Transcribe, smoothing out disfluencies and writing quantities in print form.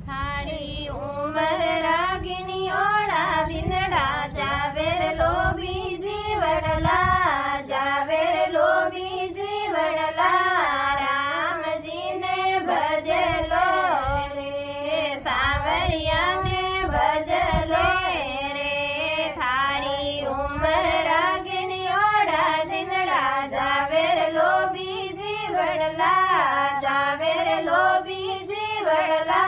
थारी उमर रागिनी ओड़ा दिनड़ा जावेर लोभी जीवड़ला जावेर लोभी जीवड़ला राम जी ने भजलो रे सावरिया ने भजलो रे थारी उमर रागिनी ओड़ा दिनड़ा जावेर लोभी जीवड़ला जावेर लोभी जीवड़ला